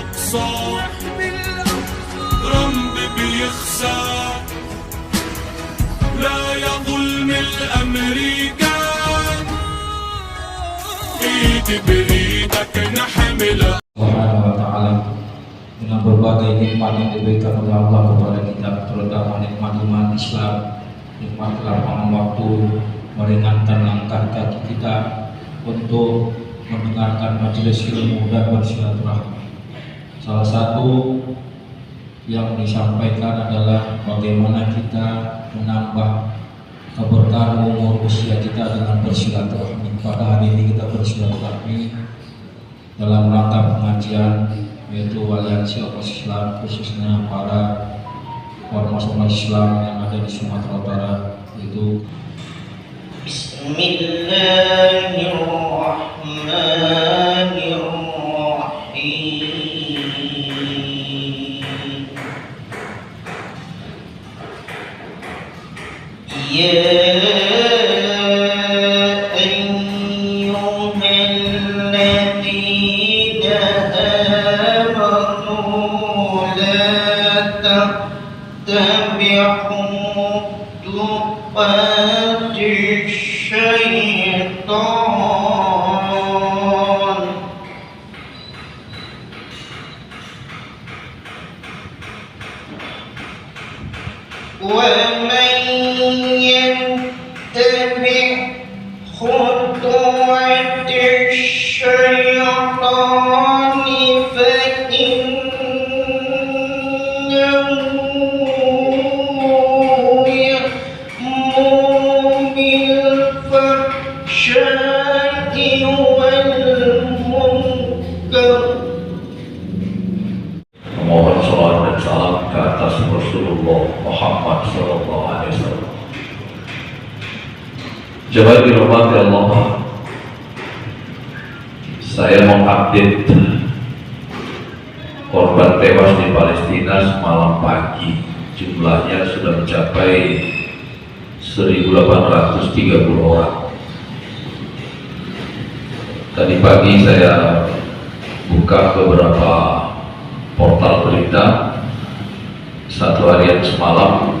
بالأقصى ترامب بيخسى لا يا ظلم الأمريكان إيدي بإيدك نحملها Subhanahu wa ta'ala dengan berbagai nikmat yang diberikan oleh Allah kepada kita, terutama nikmat iman Islam, nikmat kelapangan waktu, meringankan langkah kaki kita untuk mendengarkan majelis ilmu dan bersilaturahmi. Salah satu yang disampaikan adalah bagaimana kita menambah keberkahan umur usia kita dengan bersilaturahmi. Pada hari ini kita bersilaturahmi dalam rangka pengajian, yaitu aliansi ormas Islam, khususnya para ormas Islam yang ada di Sumatera Utara, yaitu Mohon salawat dan salam ke atas Rasulullah Muhammad SAW. Jemaah dirahmati Allah, saya mengupdate korban tewas di Palestina semalam pagi. Jumlahnya sudah mencapai 1.830 orang. Tadi pagi saya buka beberapa portal berita, satu harian semalam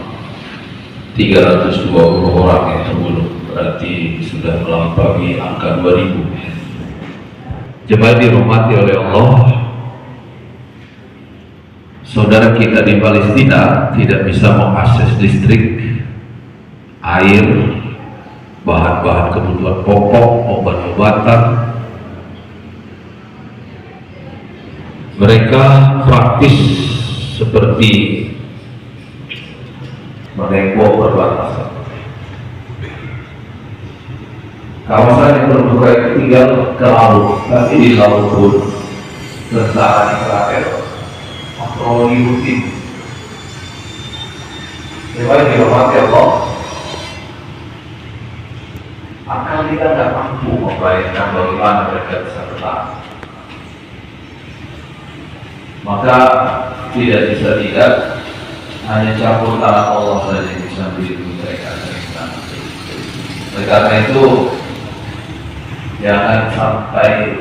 320 orang yang terbunuh, berarti sudah melampaui angka 2000. Jemaah dirahmati oleh Allah, saudara kita di Palestina tidak bisa mengakses listrik, air, bahan-bahan kebutuhan pokok, obat-obatan. Mereka praktis seperti menembok perbatasan. Kawasan yang terbuka itu tinggal ke laut, tapi di laut pun tentara Israel patroli rutin. Jemaah dirahmati Allah, akal kita tidak mampu membayangkan bagaimana mereka bisa bertahan. Maka tidak bisa tidak, hanya campur tangan Allah saja yang bisa melindungi mereka dari sana. Oleh karena itu, jangan sampai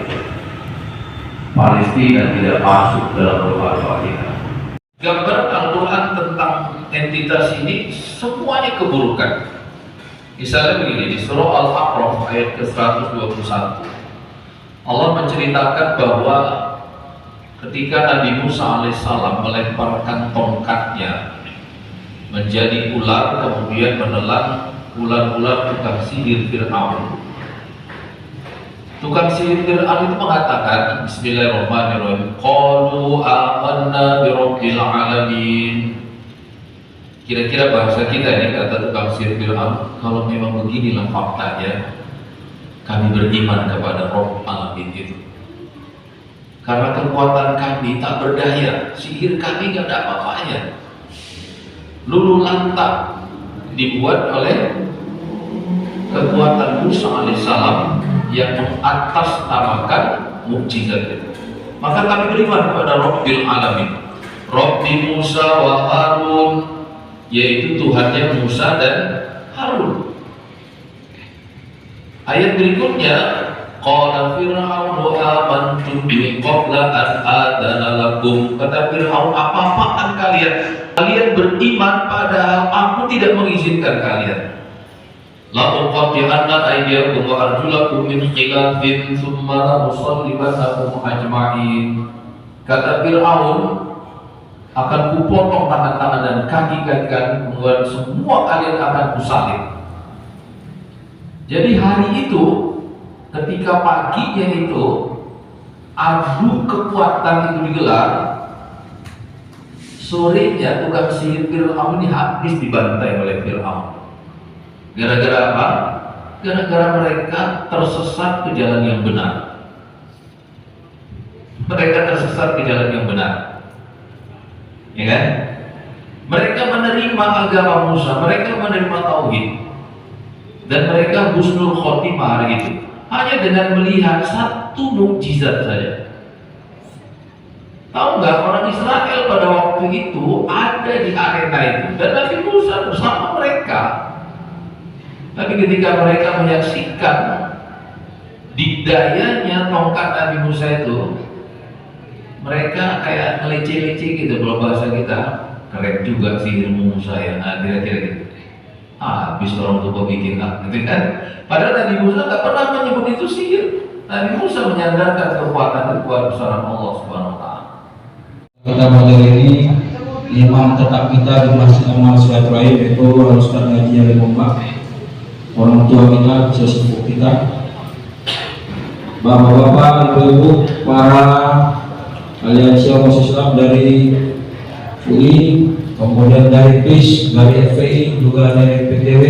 Palestina tidak masuk dalam doa kita. Gambar Al-Quran tentang entitas ini semuanya keburukan. Misalnya begini, di surah Al-A'raf ayat ke-121, Allah menceritakan bahwa ketika Nabi Musa alaihissalam melemparkan tongkatnya menjadi ular, kemudian menelan ular-ular tukang sihir Fir'aun. Tukang sihir Fir'aun itu mengatakan, Bismillahirrahmanirrahim, qalu amanna birabbil alamin. Kira-kira bahasa kita ini, kata tukang sihir Fir'aun, kalau memang beginilah faktanya, kami beriman kepada Rabb alamin itu. Karena kekuatan kami tak berdaya, sihir kami gak ada apa-apanya. Lulu lantak dibuat oleh kekuatan Musa alaihissalam yang mengatasnamakan mukjizat itu. Maka kami beriman kepada Rabbil Alamin, Rabbi Musa wa Harun, yaitu Tuhannya Musa dan Harun. Ayat berikutnya, qala fir'aunu amantu bi qabla an adana lakum lakum. Kata Fir'aun, apa-apaan kalian? Kalian beriman padahal aku tidak mengizinkan kalian. La uqati'anna aydiyakum wa arjulakum min khilafin thumma la usallibannakum ajma'in. Kata Fir'aun, akan kupotong tangan-tangan dan kaki-kaki kalian, kemudian semua kalian akan kusalib. Jadi hari itu, ketika paginya itu adu kekuatan itu digelar, sorenya tukang sihir Fir'aun ini habis dibantai oleh Fir'aun. Gara-gara apa? Gara-gara mereka tersesat ke jalan yang benar. Mereka tersesat ke jalan yang benar, ya kan? Mereka menerima agama Musa, mereka menerima tauhid, dan mereka husnul khotimah hari itu hanya dengan melihat satu mukjizat saja. Tahu nggak, orang Israel pada waktu itu ada di arena itu dan Nabi Musa bersama mereka. Tapi ketika mereka menyaksikan dikdayanya tongkat Nabi Musa itu, mereka kayak ngeleceh-leceh gitu. Kalau bahasa kita, keren juga sihir Musa ya, nah kira-kira gitu. Habis orang tua bikin gitu kan. Padahal Nabi Musa nggak pernah menyebut itu sihir. Nabi Musa menyandarkan kekuatan besar Allah Subhanahu Wa Taala. Pada materi ini, imam tetap kita di Masjid Amal Silaturahim yaitu Ustaz Haji Ali Muhammad. Orang tua kita, sesepuh kita, bapak-bapak, ibu-ibu, para aliansi Ormas Islam dari UI, kemudian dari PIS, dari FPI, juga dari PTW.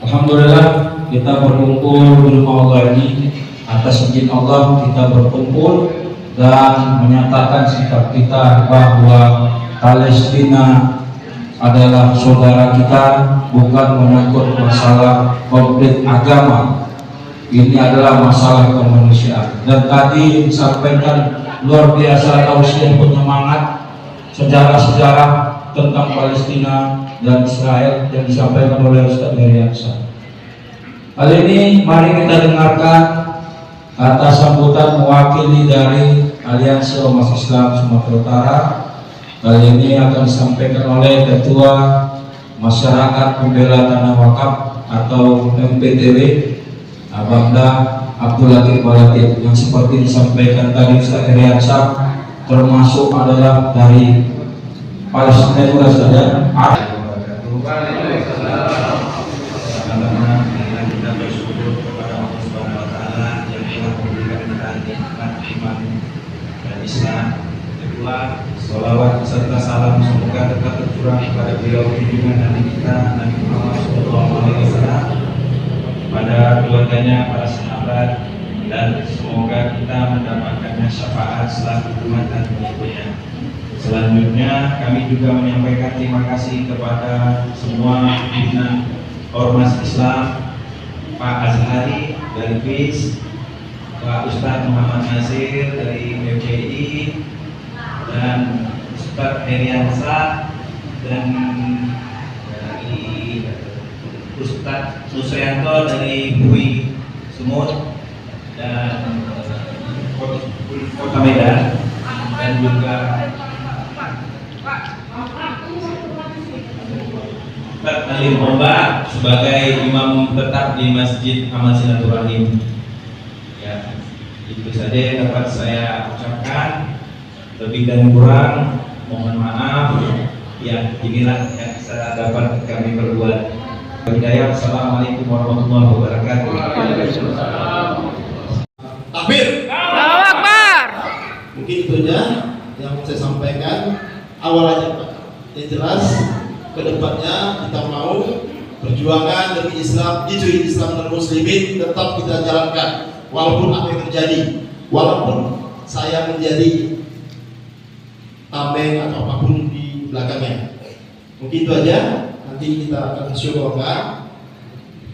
Alhamdulillah kita berkumpul di rumah Allah ini. Atas izin Allah kita berkumpul dan menyatakan sikap kita bahwa Palestina adalah saudara kita, bukan menyangkut masalah konflik agama. Ini adalah masalah kemanusiaan. Dan tadi disampaikan luar biasa tausiah penyemangat sejarah-sejarah tentang Palestina dan Israel yang disampaikan oleh Ustaz Heriansyah. Kali ini mari kita dengarkan kata sambutan mewakili dari Aliansi Ormas Islam Sumatera Utara. Kali ini akan disampaikan oleh Ketua Masyarakat Pembela Tanah Wakaf atau MPTW, Abangda Abdul Latif Balatif, yang seperti disampaikan tadi Ustaz Heriansyah termasuk adalah dari Palestina juga saja. Kita bersyukur kepada Allah Subhanahu Wa Taala yang telah memberikan kita nikmat iman dan Islam. Kedua, sholawat serta salam semoga tetap tercurah kepada beliau junjungan Nabi kita Nabi Muhammad SAW, pada keluarganya, para sahabat, dan semoga kita mendapatkannya syafaat selaku umat dan pengikutnya. Selanjutnya kami juga menyampaikan terima kasih kepada semua pimpinan Ormas Islam, Pak Azhari dari PIS, Pak Ustadz Muhammad Nasir dari MPI, dan Ustadz Heriansyah, dan dari Ustadz Susayanto dari UI Sumut dan Kota Medan, dan juga Ustadz Ali Muhammad sebagai imam tetap di Masjid Amal Silaturahim. Ya, itu saja yang dapat saya ucapkan. Lebih dan kurang mohon maaf. Ya, inilah yang saya dapat kami perbuat. Hidayah. Assalamualaikum warahmatullahi wabarakatuh. Takbir. Allahu Akbar. Mungkin itu aja yang saya sampaikan awalannya, Pak. Yang jelas kedepannya kita mau perjuangan demi Islam, ijui Islam dan Muslimin tetap kita jalankan walaupun apa yang terjadi, walaupun saya menjadi tameng atau apapun di belakangnya. Mungkin itu aja. Nanti kita akan syukurkan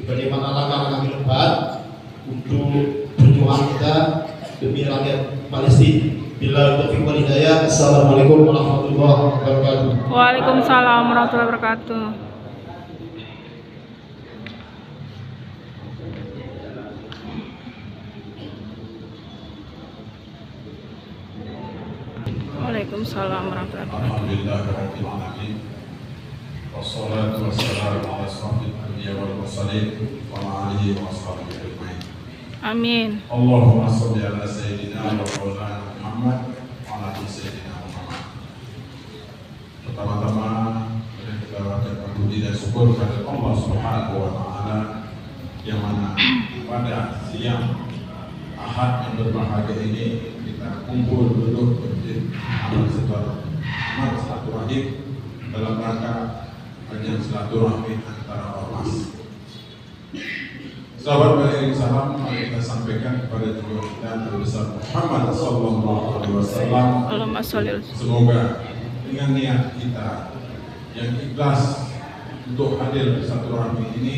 bagaimana langkah-langkah ke depan untuk perjuangan kita demi rakyat Palestina. Bila taufiq wal hidayah. Assalamualaikum warahmatullahi wabarakatuh. Waalaikumsalam warahmatullahi wabarakatuh. Waalaikumsalam warahmatullahi wabarakatuh. Alhamdulillahirabbil alamin. Wassalatu wassalamu ala asyrafil anbiya wal mursalin wa alihi wa sahbihi ajmain. Amin. Allahumma shalli ala sayyidina wa maulana Muhammad wa ala ali sayyidina Muhammad. Pertama-tama kita ucapkan puji dan syukur kepada Allah Subhanahu wa taala yang mana pada siang Ahad yang berbahagia ini kita kumpul duduk berjid amal silaturahim dalam rangka ajang silaturahmi antara ormas. Sahabat beriring salam, mari kita sampaikan kepada junjungan kita Nabi besar Muhammad sallallahu alaihi wasallam. Allahumma sholli ala Semoga dengan niat kita yang ikhlas untuk hadir silaturahmi ini,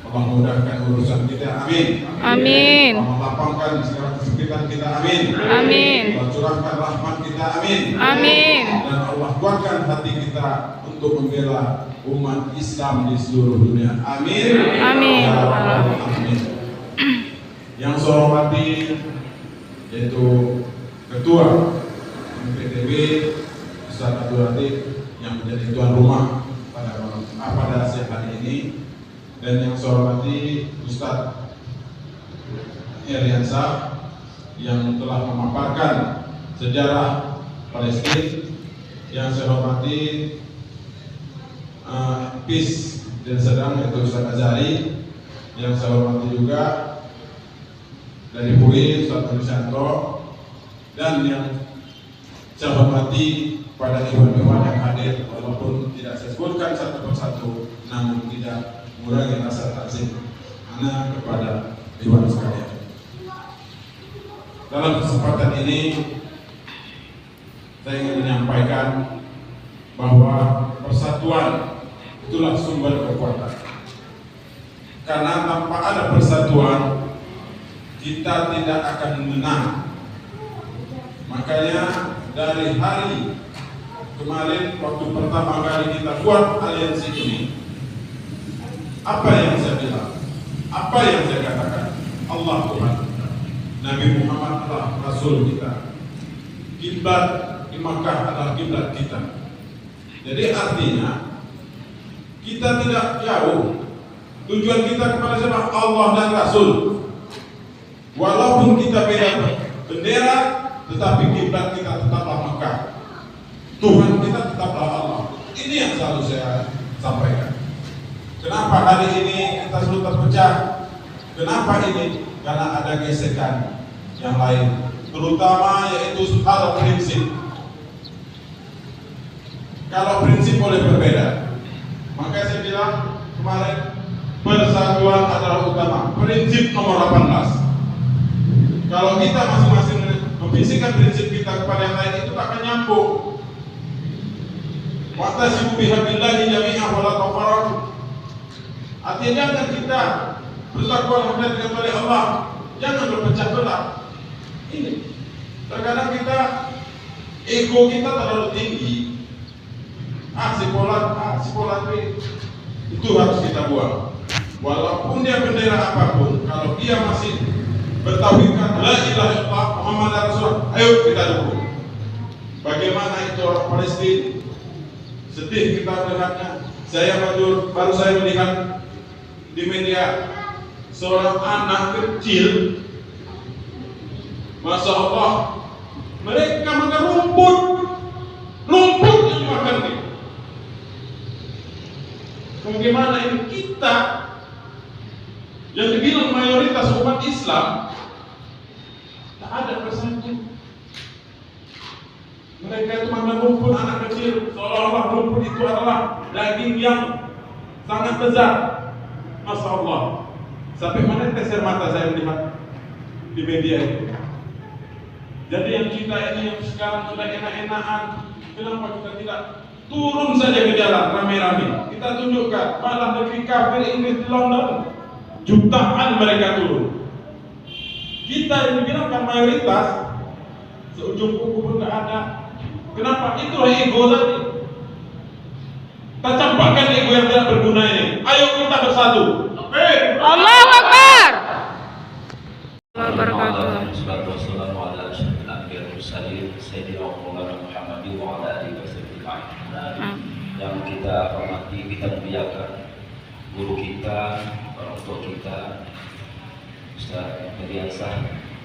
Allah mudahkan urusan kita, amin. Amin. Allah lapangkan segala kesulitan kita, amin. Amin. Allah curahkan rahmat kita, amin. Amin. Dan Allah kuatkan hati kita untuk membela umat Islam di seluruh dunia, amin. Amin. Ya Rabbal alamin. Yang saya hormati yaitu Ketua MPTB Ustaz Abdul Latif yang menjadi tuan rumah pada siang hari ini, dan yang saya hormati Ustaz Heriansyah yang telah memaparkan sejarah Palestina, yang saya hormati PIS dan sedang yaitu Ustaz Azhari, yang saya hormati juga dari UI Ustaz Nursanto, dan yang saya hormati pada dewan-dewan yang hadir, walaupun tidak saya sebutkan satu persatu, namun tidak mengurangi rasa takzim ana kepada dewan sekalian. Dalam kesempatan ini saya ingin menyampaikan bahwa persatuan itulah sumber kekuatan. Karena tanpa ada persatuan kita tidak akan menang. Makanya dari hari kemarin waktu pertama kali kita buat aliansi ini, apa yang saya bilang? Apa yang saya katakan? Allah Tuhan kita, Nabi Muhammad adalah Rasul kita, kiblat di Makkah adalah kiblat kita. Jadi artinya kita tidak jauh. Tujuan kita kepada siapa? Allah dan Rasul. Walaupun kita beda bendera, tetapi kiblat kita tetaplah Makkah. Tuhan kita tetaplah Allah. Ini yang selalu saya sampaikan. Kenapa hari ini kita sudah terpecah? Kenapa ini? Karena ada gesekan yang lain, terutama yaitu hal prinsip. Kalau prinsip boleh berbeda, maka saya bilang kemarin persatuan adalah utama. Prinsip nomor 18. Kalau kita masing-masing membisikkan prinsip kita kepada yang lain, itu akan nyambung. Wa'tasimu bihablillahi jami'an wa la tafarraqu. Artinya jangan kita bertakwa kepada Allah, jangan berpecah belah. Ini terkadang kita ego kita terlalu tinggi. Si pola B itu harus kita buang. Walaupun dia bendera apapun, kalau dia masih bertauhidkan la ilaha illallah Muhammad Rasulullah, ayo kita dukung. Bagaimana itu orang Palestina? Sedih kita melihatnya. Baru saya melihat di media seorang anak kecil, Masya Allah, mereka makan rumput yang dimakan nih. Bagaimana ini kita yang dibilang mayoritas umat Islam tak ada persatuan. Mereka itu makan rumput anak kecil, seolah-olah rumput itu adalah daging yang sangat besar. Masya Allah, sampai mana teser mata saya melihat di media itu. Jadi yang kita ini yang sekarang sudah enak-enakan, kenapa kita tidak turun saja ke jalan rame-rame? Kita tunjukkan, malah negeri kafir Inggris di London, jutaan mereka turun. Kita yang dibilangkan mayoritas, seujung kuku pun tidak ada. Kenapa? Itulah ego tadi. Kita campakkan ego yang tidak berguna ini. Ayo kita bersatu. Allahu Akbar. Wabarakatuh. Wassalamualaikum warahmatullahi wabarakatuh. Muhammadin wa ala alihi wasallam. Yang kita hormati, kita muliakan guru kita, orang tua kita, Ustaz Heriansah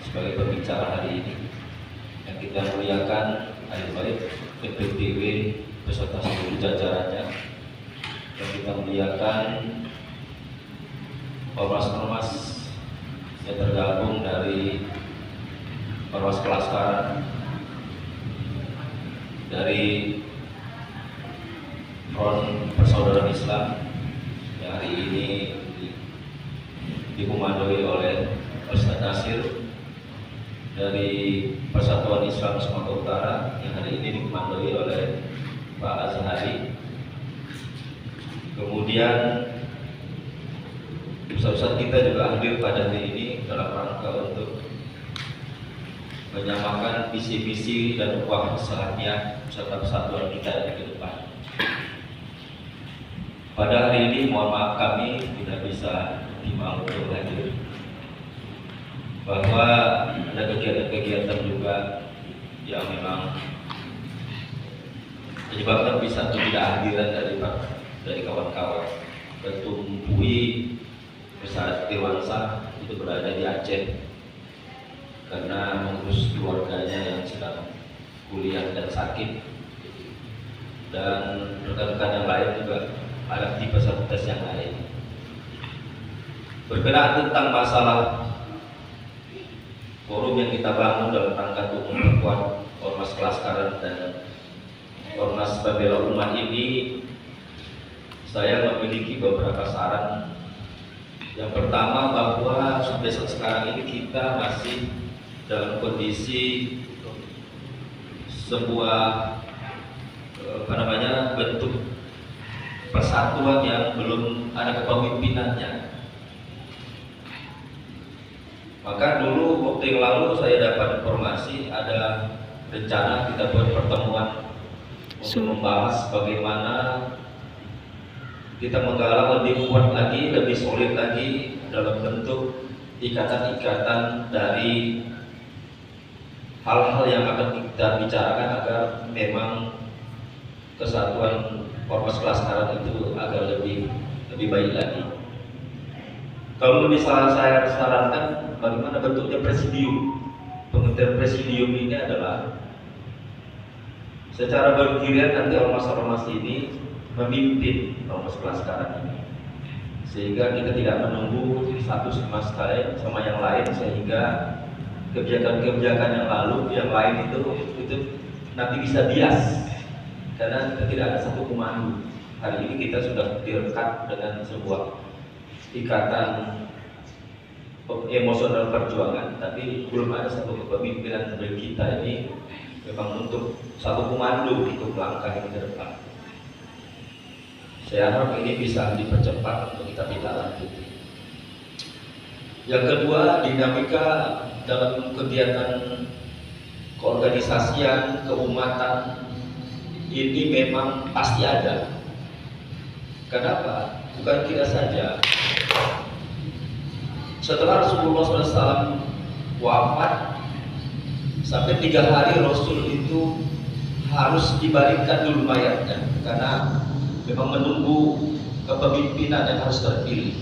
sebagai pembicara hari ini. Yang kita muliakan Ahli Baik PPTW beserta seluruh jajarannya. Yang kita muliakan ormas-ormas yang tergabung dari ormas Kelaskaran, dari Front Persaudaraan Islam yang hari ini dikomandoi oleh Ustaz Nasir, dari Persatuan Islam Sumatera Utara yang hari ini dikomandoi oleh Pak Azhari. Kemudian ustaz-ustaz kita juga hadir pada hari ini dalam rangka untuk menyamakan visi-visi dan ukhuwah Islamiyah serta persatuan kita ke depan. Pada hari ini mohon maaf kami tidak bisa dimaklum untuk hadir, bahwa ada kegiatan-kegiatan juga yang memang menyebabkan bisa ketidakhadiran dari kawan-kawan. Ketum UI Ustaz Irwansah itu berada di Aceh karena mengurus keluarganya yang sedang kuliah dan sakit, dan rekan-rekan yang lain juga ada di peserta yang lain. Berkenaan tentang masalah forum yang kita bangun dalam rangka untuk memperkuat ormas Kelaskaran dan ormas pembela umat ini, saya memiliki beberapa saran. Yang pertama, bahwa sampai sekarang ini kita masih dalam kondisi sebuah bentuk persatuan yang belum ada kepemimpinannya. Maka dulu waktu yang lalu saya dapat informasi ada rencana kita buat pertemuan untuk membahas bagaimana kita menggalang lebih kuat lagi, lebih solid lagi dalam bentuk ikatan-ikatan dari hal-hal yang akan kita bicarakan agar memang kesatuan ormas Kelaskaran itu agar lebih baik lagi. Kalau misalnya saya sarankan bagaimana bentuknya presidium. Pengertian presidium ini adalah secara bergiliran nanti ormas-ormas ini memimpin ormas Kelaskaran ini, sehingga kita tidak menunggu satu sama yang lain, sehingga kebijakan-kebijakan yang lalu yang lain itu nanti bisa bias karena kita tidak ada satu komando. Hari ini kita sudah direkat dengan sebuah ikatan emosional perjuangan, tapi belum ada satu kepemimpinan dari kita ini memang untuk satu komando untuk langkah yang ke depan. Saya harap ini bisa dipercepat untuk kita lanjuti. Yang kedua, dinamika dalam kegiatan keorganisasian, keumatan ini memang pasti ada. Kenapa? Bukan kita saja. Setelah Rasulullah SAW wafat, sampai 3 hari Rasul itu harus dibaringkan dulu mayatnya, karena memang menunggu kepemimpinan yang harus terpilih.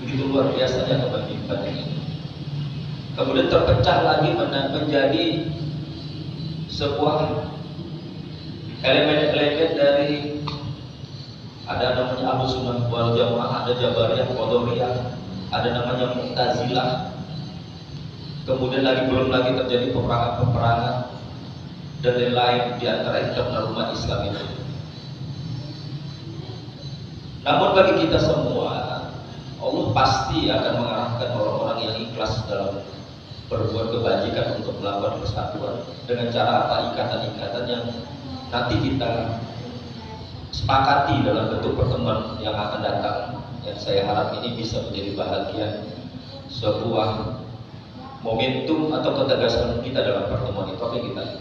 Begitu luar biasanya kepemimpinan ini. Kemudian terpecah lagi menjadi sebuah elemen-elemen dari, ada namanya Ahlus Sunnah wal Jamaah, ada Jabariyah, Qadariyah, ada namanya Mu'tazilah. Kemudian belum lagi terjadi peperangan dan lain-lain di antara internal umat Islam itu. Namun bagi kita semua, Allah pasti akan mengarahkan orang-orang yang ikhlas dalam berbuat kebajikan untuk melakukan persatuan dengan cara apa? Ikatan-ikatan yang nanti kita sepakati dalam bentuk pertemuan yang akan datang, yang saya harap ini bisa menjadi bahagian sebuah momentum atau ketegasan kita dalam pertemuan itu. Oke, kita